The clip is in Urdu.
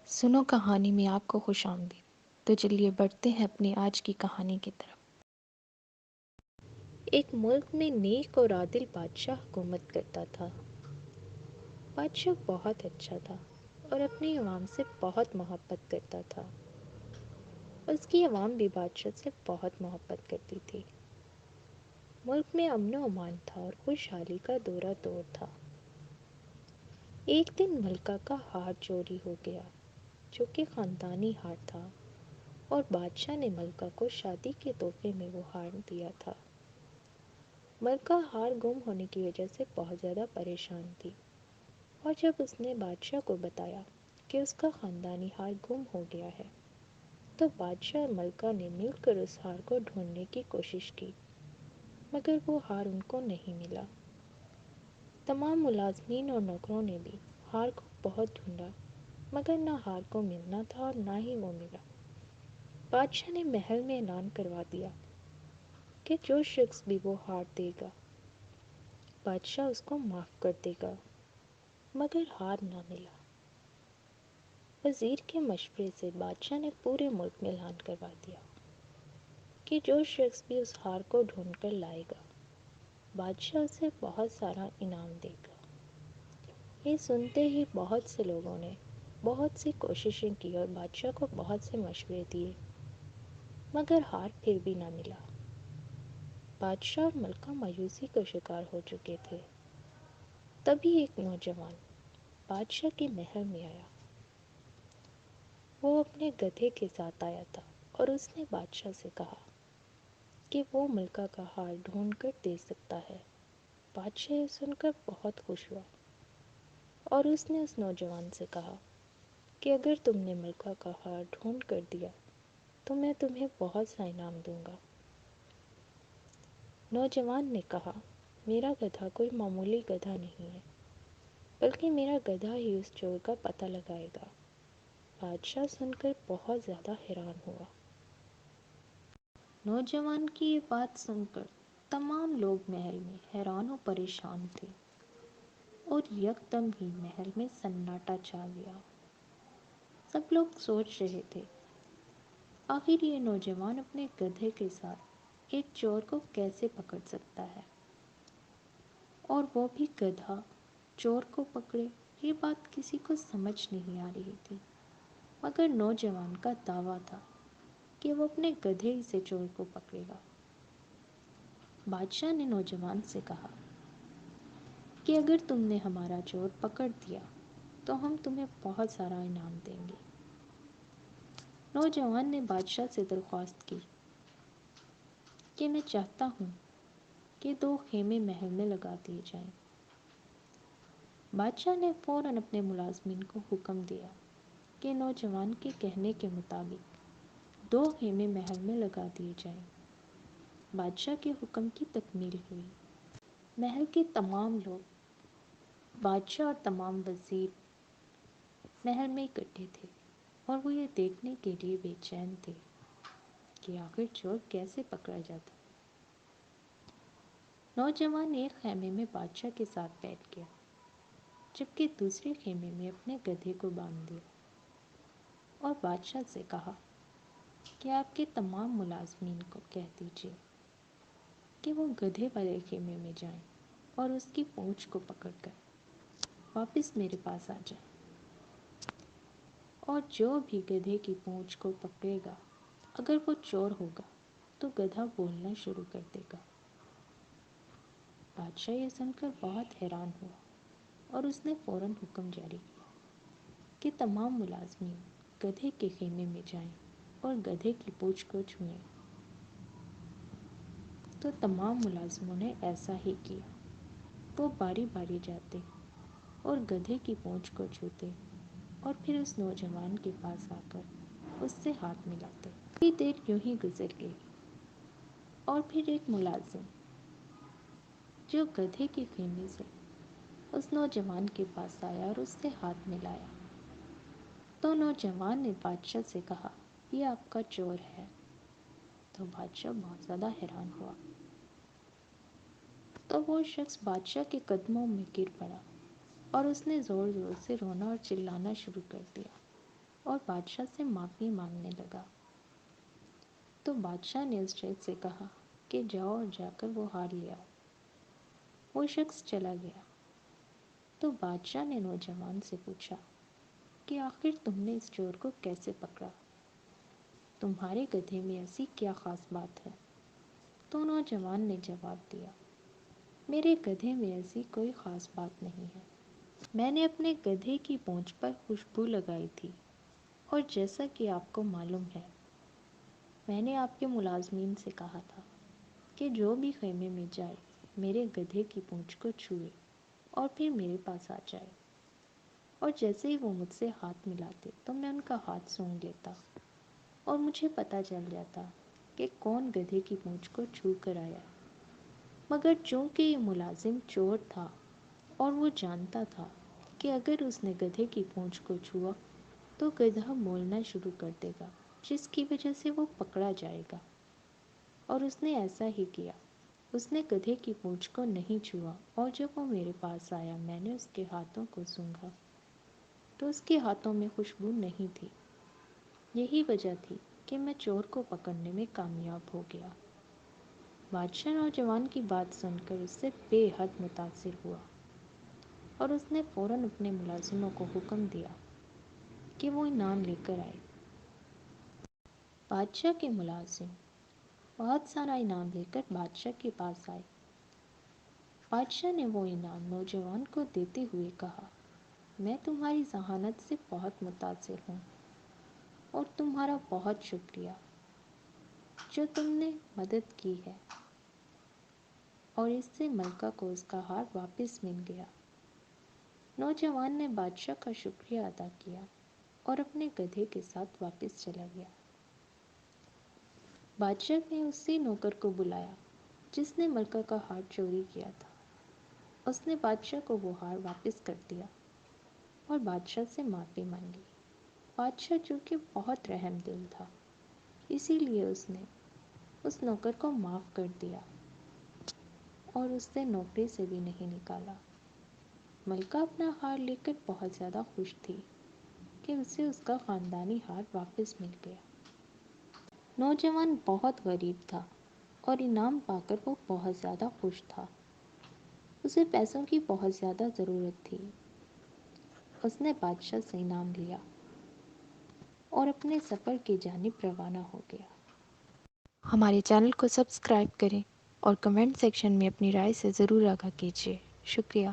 سنو کہانی میں آپ کو خوش آمدید۔ تو چلیے بڑھتے ہیں اپنی آج کی کہانی کی طرف۔ ایک ملک میں نیک اور عادل بادشاہ حکومت کرتا تھا۔ بادشاہ بہت اچھا تھا اور اپنی عوام سے بہت محبت کرتا تھا۔ اس کی عوام بھی بادشاہ سے بہت محبت کرتی تھی۔ ملک میں امن و امان تھا اور خوشحالی کا دورہ دور تھا۔ ایک دن ملکہ کا ہار چوری ہو گیا، جو کہ خاندانی ہار تھا، اور بادشاہ نے ملکہ کو شادی کے تحفے میں وہ ہار دیا تھا۔ ملکہ ہار گم ہونے کی وجہ سے بہت زیادہ پریشان تھی، اور جب اس نے بادشاہ کو بتایا کہ اس کا خاندانی ہار گم ہو گیا ہے، تو بادشاہ اور ملکہ نے مل کر اس ہار کو ڈھونڈنے کی کوشش کی، مگر وہ ہار ان کو نہیں ملا۔ تمام ملازمین اور نوکروں نے بھی ہار کو بہت ڈھونڈا، مگر نہ ہار کو ملنا تھا اور نہ ہی وہ ملا۔ بادشاہ نے محل میں اعلان کروا دیا کہ جو شخص بھی وہ ہار دے گا، بادشاہ اس کو معاف کر دے گا، مگر ہار نہ ملا۔ وزیر کے مشورے سے بادشاہ نے پورے ملک میں اعلان کروا دیا کہ جو شخص بھی اس ہار کو ڈھونڈ کر لائے گا، بادشاہ اسے بہت سارا انعام دے گا۔ یہ سنتے ہی بہت سے لوگوں نے بہت سی کوششیں کی اور بادشاہ کو بہت سے مشورے دیے، مگر ہار پھر بھی نہ ملا۔ بادشاہ اور ملکہ مایوسی کا شکار ہو چکے تھے۔ تبھی ایک نوجوان بادشاہ کے محل میں آیا۔ وہ اپنے گدھے کے ساتھ آیا تھا اور اس نے بادشاہ سے کہا کہ وہ ملکہ کا ہار ڈھونڈ کر دے سکتا ہے۔ بادشاہ یہ سن کر بہت خوش ہوا اور اس نے اس نوجوان سے کہا کہ اگر تم نے ملکہ کا ہار ڈھونڈ کر دیا تو میں تمہیں بہت سا انعام دوں گا۔ نوجوان نے کہا، میرا گدھا کوئی معمولی گدھا نہیں ہے، بلکہ میرا گدھا ہی اس چور کا پتہ لگائے گا۔ بادشاہ سن کر بہت زیادہ حیران ہوا۔ نوجوان کی یہ بات سن کر تمام لوگ محل میں حیران و پریشان تھے، اور یکدم ہی محل میں سناٹا چھا گیا۔ سب لوگ سوچ رہے تھے، آخر یہ نوجوان اپنے گدھے کے ساتھ ایک چور کو کیسے پکڑ سکتا ہے، اور وہ بھی گدھا چور کو پکڑے۔ یہ بات کسی کو سمجھ نہیں آ رہی تھی، مگر نوجوان کا دعویٰ تھا کہ وہ اپنے گدھے ہی سے چور کو پکڑے گا۔ بادشاہ نے نوجوان سے کہا کہ اگر تم نے ہمارا چور پکڑ دیا تو ہم تمہیں بہت سارا انعام دیں گے۔ نوجوان نے بادشاہ سے درخواست کی کہ میں چاہتا ہوں کہ 2 خیمے محل میں لگا دیے جائیں۔ بادشاہ نے فوراً اپنے ملازمین کو حکم دیا کہ نوجوان کے کہنے کے مطابق 2 خیمے محل میں لگا دیے جائیں۔ بادشاہ کے حکم کی تکمیل ہوئی۔ محل کے تمام لوگ، بادشاہ اور تمام وزیر محل میں اکٹھے تھے، اور وہ یہ دیکھنے کے لیے بے چین تھے کہ آخر چور کیسے پکڑا جاتا۔ نوجوان ایک خیمے میں بادشاہ کے ساتھ بیٹھ گیا، جبکہ دوسرے خیمے میں اپنے گدھے کو باندھ دیا، اور بادشاہ سے کہا کہ آپ کے تمام ملازمین کو کہہ دیجیے کہ وہ گدھے والے خیمے میں جائیں اور اس کی پونچھ کو پکڑ کر واپس میرے پاس آ جائیں، اور جو بھی گدھے کی پونچھ کو پکڑے گا، اگر وہ چور ہوگا تو گدھا بولنا شروع کر دے گا۔ بادشاہ یہ سن کر بہت حیران ہوا، اور اس نے فوراً حکم جاری کیا کہ تمام ملازمین گدھے کے خیمے میں جائیں اور گدھے کی پونچھ کو چھوئیں۔ تو تمام ملازموں نے ایسا ہی کیا۔ وہ باری باری جاتے اور گدھے کی پونچھ کو چھوتے، اور پھر اس نوجوان کے پاس آ کر اس سے ہاتھ ملاتے۔ تھوڑی دیر یوں ہی گزر گئی، اور پھر ایک ملازم جو گدھے کے خیمے سے اس نوجوان کے پاس آیا اور اس سے ہاتھ ملایا، تو نوجوان نے بادشاہ سے کہا، یہ آپ کا چور ہے۔ تو بادشاہ بہت زیادہ حیران ہوا۔ تو وہ شخص بادشاہ کے قدموں میں گر پڑا، اور اس نے زور زور سے رونا اور چلانا شروع کر دیا۔ اور بادشاہ سے معافی مانگنے لگا۔ تو بادشاہ نے اس شخص سے کہا کہ جاؤ اور جا کر وہ ہار لے آؤ۔ وہ شخص چلا گیا۔ تو بادشاہ نے نوجوان سے پوچھا کہ آخر تم نے اس چور کو کیسے پکڑا؟ تمہارے گدھے میں ایسی کیا خاص بات ہے؟ تو نوجوان نے جواب دیا، میرے گدھے میں ایسی کوئی خاص بات نہیں ہے۔ میں نے اپنے گدھے کی پونچھ پر خوشبو لگائی تھی، اور جیسا کہ آپ کو معلوم ہے، میں نے آپ کے ملازمین سے کہا تھا کہ جو بھی خیمے میں جائے میرے گدھے کی پونچھ کو چھوئے اور پھر میرے پاس آ جائے، اور جیسے ہی وہ مجھ سے ہاتھ ملاتے تو میں ان کا ہاتھ سونگھ لیتا اور مجھے پتہ چل جاتا کہ کون گدھے کی پونچھ کو چھو کر آیا۔ مگر چونکہ یہ ملازم چور تھا اور وہ جانتا تھا کہ اگر اس نے گدھے کی پونچھ کو چھوا تو گدھا بولنا شروع کر دے گا، جس کی وجہ سے وہ پکڑا جائے گا، اور اس نے ایسا ہی کیا۔ اس نے گدھے کی پونچھ کو نہیں چھوا، اور جب وہ میرے پاس آیا میں نے اس کے ہاتھوں کو سونگھا تو اس کے ہاتھوں میں خوشبو نہیں تھی۔ یہی وجہ تھی کہ میں چور کو پکڑنے میں کامیاب ہو گیا۔ بادشاہ نوجوان کی بات سن کر اس سے بے حد متاثر ہوا، اور اس نے فوراً اپنے ملازموں کو حکم دیا کہ وہ انعام لے کر آئے۔ بادشاہ کے ملازم بہت سارا انعام لے کر بادشاہ کے پاس آئے۔ بادشاہ نے وہ انعام نوجوان کو دیتے ہوئے کہا، میں تمہاری ذہانت سے بہت متاثر ہوں اور تمہارا بہت شکریہ جو تم نے مدد کی ہے، اور اس سے ملکہ کو اس کا ہار واپس مل گیا۔ نوجوان نے بادشاہ کا شکریہ ادا کیا اور اپنے گدھے کے ساتھ واپس چلا گیا۔ بادشاہ نے اسی نوکر کو بلایا جس نے ملکہ کا ہار چوری کیا تھا۔ اس نے بادشاہ کو وہ ہار واپس کر دیا اور بادشاہ سے معافی مانگی۔ بادشاہ چونکہ بہت رحم دل تھا، اسی لیے اس نے اس نوکر کو معاف کر دیا اور اس سے نوکری سے بھی نہیں نکالا۔ ملکہ اپنا ہار لے کر بہت زیادہ خوش تھی کہ اسے اس کا خاندانی ہار واپس مل گیا۔ نوجوان بہت غریب تھا اور انعام پا کر وہ بہت زیادہ خوش تھا۔ اسے پیسوں کی بہت زیادہ ضرورت تھی۔ اس نے بادشاہ سے انعام لیا اور اپنے سفر کی جانب روانہ ہو گیا۔ ہمارے چینل کو سبسکرائب کریں اور کمنٹ سیکشن میں اپنی رائے سے ضرور آگاہ کیجیے۔ شکریہ۔